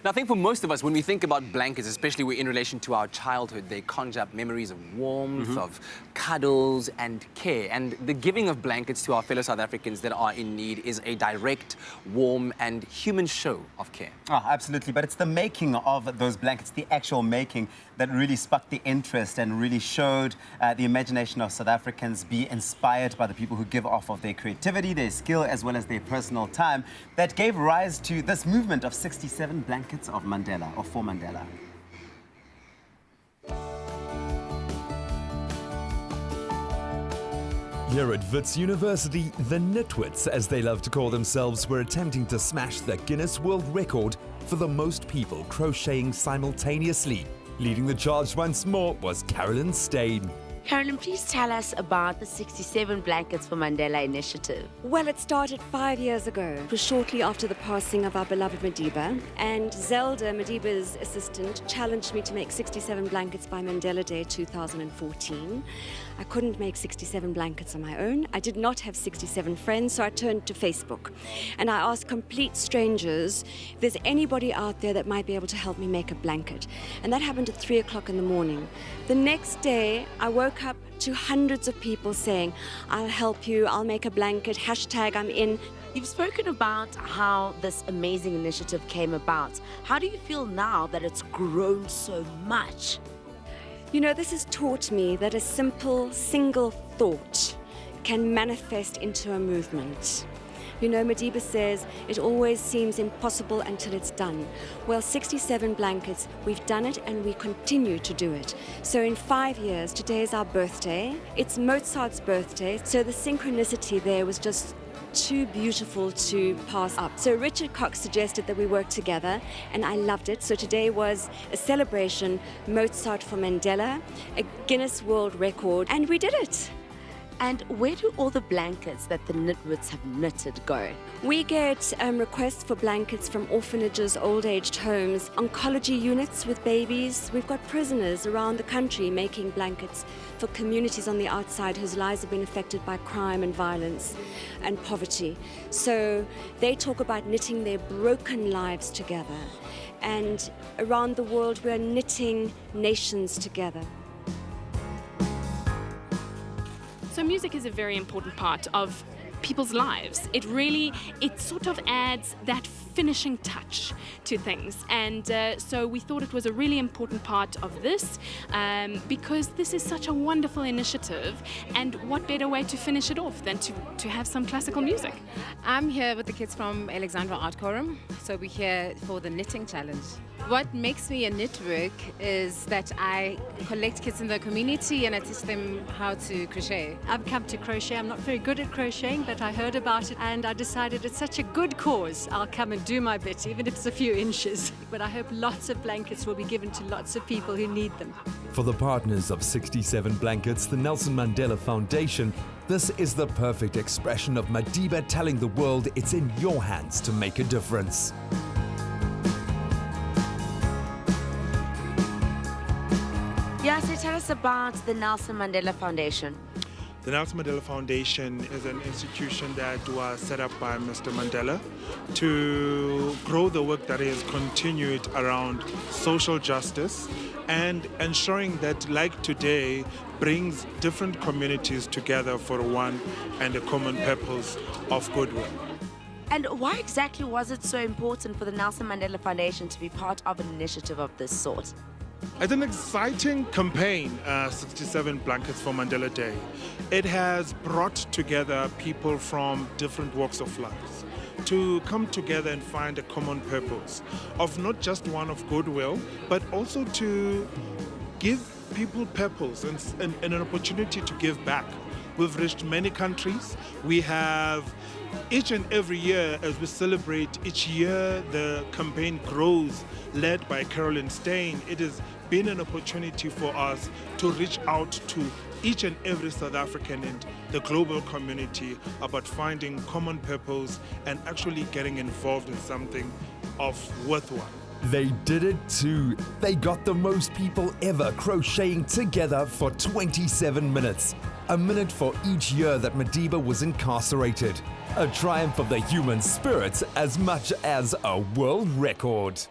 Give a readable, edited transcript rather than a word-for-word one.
Now, I think for most of us, when we think about blankets, especially in relation to our childhood, they conjure up memories of warmth, of cuddles and care. And the giving of blankets to our fellow South Africans that are in need is a direct, warm and human show of care. Oh, absolutely. But it's the making of those blankets, the actual making, that really sparked the interest and really showed the imagination of South Africans be inspired by the people who give off of their creativity, their skill, as well as their personal time, that gave rise to this movement of 67 blankets of Mandela, or for Mandela. Here at Wits University, the KnitWits, as they love to call themselves, were attempting to smash the Guinness World Record for the most people crocheting simultaneously. Leading the charge once more was Carolyn Stain. Carolyn, please tell us about the 67 Blankets for Mandela initiative. Well, it started 5 years ago. It was shortly after the passing of our beloved Madiba, and Zelda, Madiba's assistant, challenged me to make 67 blankets by Mandela Day 2014. I couldn't make 67 blankets on my own. I did not have 67 friends, so I turned to Facebook. And I asked complete strangers if there's anybody out there that might be able to help me make a blanket. And that happened at 3 o'clock in the morning. The next day, I woke up to hundreds of people saying, I'll help you, I'll make a blanket, hashtag I'm in. You've spoken about how this amazing initiative came about. How do you feel now that it's grown so much? You know, this has taught me that a simple, single thought can manifest into a movement. You know, Madiba says, it always seems impossible until it's done. Well, 67 blankets, we've done it and we continue to do it. So in 5 years, today is our birthday. It's Mozart's birthday, so the synchronicity there was just too beautiful to pass up. So Richard Cox suggested that we work together, and I loved it. So today was a celebration, Mozart for Mandela, a Guinness World Record, and we did it. And where do all the blankets that the KnitWits have knitted go? We get requests for blankets from orphanages, old-aged homes, oncology units with babies. We've got prisoners around the country making blankets for communities on the outside whose lives have been affected by crime and violence and poverty. So they talk about knitting their broken lives together. And around the world, we're knitting nations together. So music is a very important part of people's lives. It sort of adds that finishing touch to things, and so we thought it was a really important part of this because this is such a wonderful initiative, and what better way to finish it off than to have some classical music. I'm here with the kids from Alexandra Art Quorum, so we're here for the knitting challenge. What makes me a knitwork is that I collect kids in the community and I teach them how to crochet. I've come to crochet. I'm not very good at crocheting, but I heard about it and I decided it's such a good cause. I'll come and do my bit, even if it's a few inches. But I hope lots of blankets will be given to lots of people who need them. For the partners of 67 Blankets, the Nelson Mandela Foundation, this is the perfect expression of Madiba telling the world it's in your hands to make a difference. Yeah, so tell us about the Nelson Mandela Foundation. The Nelson Mandela Foundation is an institution that was set up by Mr. Mandela to grow the work that he has continued around social justice and ensuring that, like today, brings different communities together for one and a common purpose of goodwill. And why exactly was it so important for the Nelson Mandela Foundation to be part of an initiative of this sort? It's an exciting campaign, 67 Blankets for Mandela Day. It has brought together people from different walks of life to come together and find a common purpose of not just one of goodwill, but also to give people purpose and an opportunity to give back. We've reached many countries. We have each and every year, as we celebrate each year, the campaign grows, led by Carolyn Stain. It has been an opportunity for us to reach out to each and every South African and the global community about finding common purpose and actually getting involved in something of worthwhile. They did it too. They got the most people ever crocheting together for 27 minutes. A minute for each year that Madiba was incarcerated. A triumph of the human spirit as much as a world record.